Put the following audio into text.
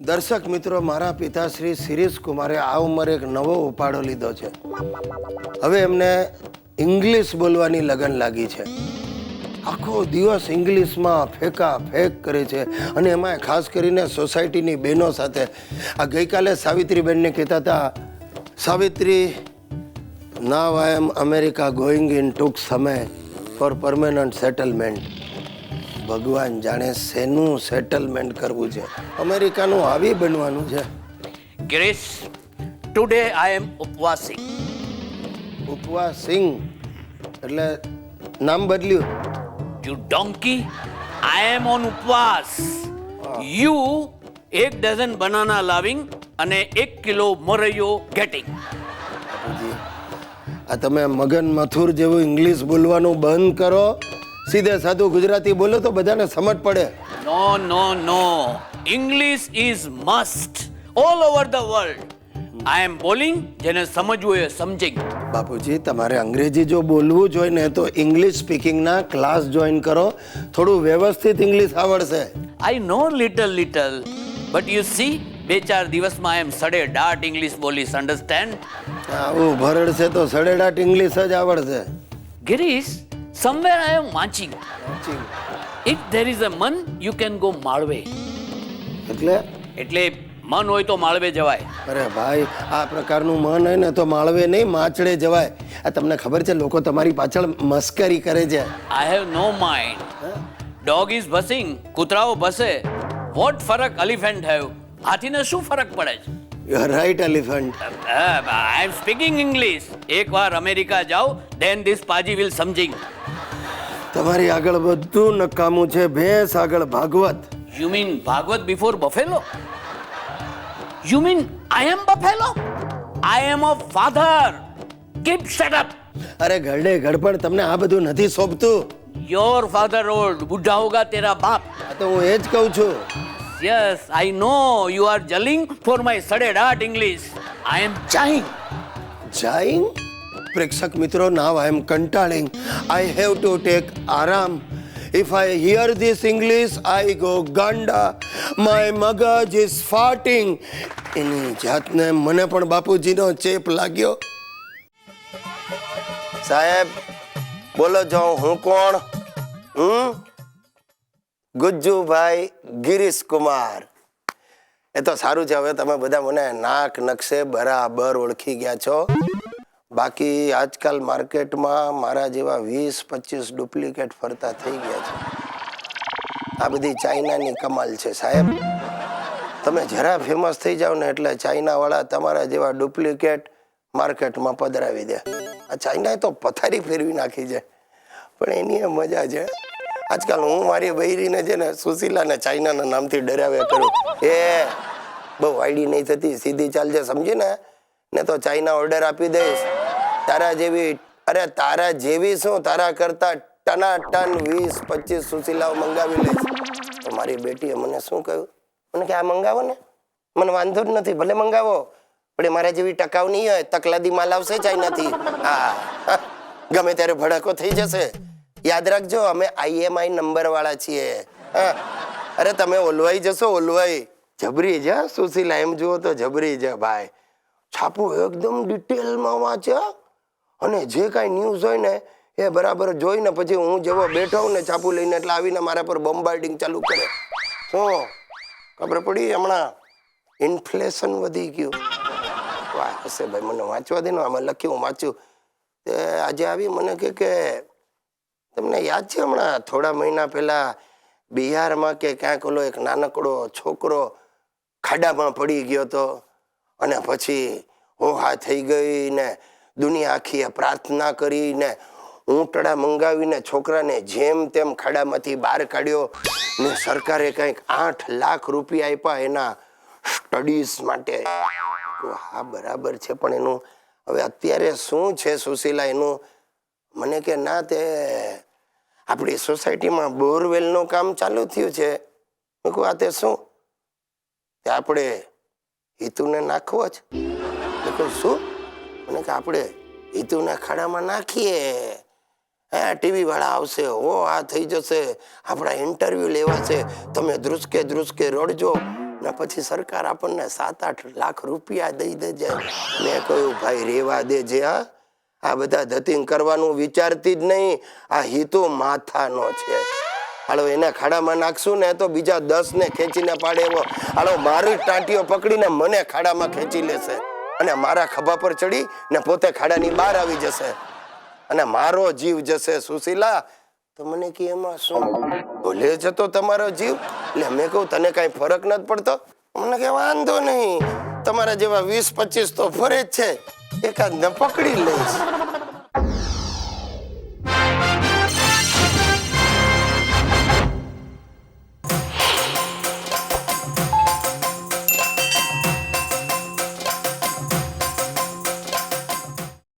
દર્શક મિત્રો, મારા પિતાશ્રી શિરીષ કુમારે આ ઉંમરે એક નવો ઉપાડો લીધો છે. હવે એમને ઇંગ્લિશ બોલવાની લગન લાગી છે. આખો દિવસ ઇંગ્લિશમાં ફેંક કરે છે અને એમાં ખાસ કરીને સોસાયટીની બહેનો સાથે. આ ગઈકાલે સાવિત્રીબેનને કહેતા હતા, સાવિત્રી, નાવ આઈ એમ અમેરિકા ગોઈંગ ઇન ટૂંક સમય ફોર પરમેનન્ટ સેટલમેન્ટ. ભગવાન જાણે શેનું સેટલમેન્ટ કરવું છે. અમેરિકાનું આવી બનવાનું છે. Girish, today I am upvasing. ઉપવાસિંગ એટલે નામ બદલ્યું. You donkey, I am on upvas. You 1 dozen banana loving અને 1 કિલો મોરૈયો getting. બાપુજી, આ તમે મગન મથુર જેવું ઇંગ્લિશ બોલવાનું બંધ કરો. સીધે સાધું ગુજરાતી બોલો તો બધાને સમજ પડે. No. English is must all over the world. I am boling, જેને સમજવું એ સમજિંગ. બાપુજી, તમારે અંગ્રેજી જો બોલવું જ હોય ને તો ઇંગ્લિશ સ્પીકિંગના ક્લાસ જોઈન કરો. થોડું વ્યવસ્થિત ઇંગ્લિશ આવડશે. I know little, but you see, 2-4 દિવસમાં I am સડેડાટ ઇંગ્લિશ બોલીશ, understand? આવું ભરડશે તો સડેડાટ ઇંગ્લિશ જ આવડશે. Girish, somewhere I am watching. If there is a man, you can go માળવે. એટલે મન હોય તો માળવે જવાય. અરે ભાઈ, આ પ્રકારનું મન હોય ને તો માળવે નહીં, માછડે જવાય. આ તમને ખબર છે, લોકો તમારી પાછળ મસ્કરી કરે છે. I have no mind. Dog is buzzing, કૂતરાઓ ભસે. What ફરક elephant have? હાથીને શું ફરક પડે છે? You are right, elephant. I am speaking English. એકવાર અમેરિકા જાઓ, then this પાજી will સમજિંગ. તમારી આગળ બધું નકામું છે. ભેંસ આગળ Bhagavat. You mean Bhagavat before buffalo? You mean I am buffalo? I am a father. Keep shut up. અરે ગરડે ગડપણ, તમને આ બધું નથી સોંપતું. Your father old, બુઢા હોગા તેરા બાપ. આ તો હું એ જ કહું છું. Yes, I know you are jelling for my સડેડાટ English. I am trying. જાઈંગ? પ્રેક્ષક મિત્રો, નાવ આઈ એમ કંટાળિંગ. આઈ હેવ ટુ ટેક આરામ. If I hear this English, I go ગાંડા. My મગજ is farting. એની જાતને મને પણ બાપુજીનો ચેપ લાગ્યો. સાહેબ, બોલો જો હું કોણ? ગુજ્જુભાઈ ગિરીશ કુમાર. એ તો સારું છે, હવે તમે બધા મને નાક નકશે બરાબર ઓળખી ગયા છો. બાકી આજકાલ માર્કેટમાં મારા જેવા 20-25 ડુપ્લિકેટ ફરતા થઈ ગયા છે. આ બધી ચાઇનાની કમાલ છે સાહેબ. તમે જરા ફેમસ થઈ જાઓ ને એટલે ચાઇનાવાળા તમારા જેવા ડુપ્લિકેટ માર્કેટમાં પધરાવી દે. આ ચાઇનાએ તો પથારી ફેરવી નાખી છે, પણ એની એ મજા છે. આજકાલ હું મારી બૈરીને છે ને સુશીલાને ચાઇનાના નામથી ડરાવ્યા કરું. એ બહુ આઈડી નહીં થતી, સીધી ચાલજે, સમજી ને તો ચાઇના ઓર્ડર આપી દઈશ. તારા જેવી શું, તારા કરતા ટનાટન 20-25 સુશીલાઓ મંગાવી લઈશ. તો મારી બેટીએ મને શું કહ્યું? મને કે આ મંગાવો ને, મને વાંધો જ નથી, ભલે મંગાવો, પણ મારા જેવી ટકાઉ નહીં હોય. તકલાદી માલ આવશે ચાઇનાથી. હા, ગમે ત્યારે ભડાકો થઈ જશે. યાદ રાખજો, અમે IMI નંબર વાળા છીએ. અરે તમે ઓલવાઈ જશો, ઓલવાઈ. જબરી છે સુશીલા, એમ જુઓ તો જબરી છે ભાઈ. છાપું એકદમ ડિટેલમાં વાંચે અને જે કાંઈ ન્યૂઝ હોય ને એ બરાબર જોઈને પછી હું જેવો બેઠો હોઉં ને છાપું લઈને એટલે આવીને મારા પર બોમ્બાર્ડિંગ ચાલુ કરે. શું ખબર પડી? હમણાં ઇન્ફ્લેશન વધી ગયું. વાહ હશે ભાઈ, મને વાંચવા દે ને. આમાં લખ્યું, વાંચ્યું. આજે આવી મને કે તમને યાદ છે હમણાં થોડા મહિના પહેલા બિહારમાં કે ક્યાંક ઓલો એક નાનકડો છોકરો ખાડામાં પડી ગયો હતો અને પછી હોહા થઈ ગઈ ને દુનિયા આખીએ પ્રાર્થના કરીને ઊંટડા મંગાવીને છોકરાને જેમ તેમ ખાડામાંથી બહાર કાઢ્યો ને સરકારે કંઈક 8 લાખ રૂપિયા આપ્યા એના સ્ટડીઝ માટે. હા બરાબર છે, પણ એનું હવે અત્યારે શું છે સુશીલા? એનું મને કે ના, તે આપણી સોસાયટીમાં બોરવેલનું કામ ચાલુ થયું છે. મેં કહું આ તે શું? તે આપણે હિતુને નાખવો જ. મેં કહું શું? મને કે આપણે હિતુને ખાડામાં નાખીએ, હા ટીવી વાળા આવશે, આ થઈ જશે, આપણા ઇન્ટરવ્યુ લેવાશે, તમે ધ્રુસકે રડજો ને પછી સરકાર આપણને 7-8 લાખ રૂપિયા દઈ દેજે. મેં કહ્યું ભાઈ રેવા દેજે, હા આ બધા ધતિંગ કરવાનું વિચારતી જ નહીં. આ હિતુ માથાનો છે. હાલો એને ખાડામાં નાખશું ને તો બીજા 10 ને ખેંચીને પાડે એવો હાલો મારી ટાંટીઓ પકડીને મને ખાડામાં ખેંચી લેશે અને મારા ખભા પર ચડી ને પોતે ખાડાની બહાર આવી જશે અને મારો જીવ જશે. સુશીલા તો મને કે એમાં શું ભૂલે જતો તમારો જીવ? એટલે મેં કહું તને કાંઈ ફરક નથી પડતો? મને કે વાંધો નહીં, તમારા જેવા 20-25 તો ફરે જ છે, એકાદને પકડી લઈશ.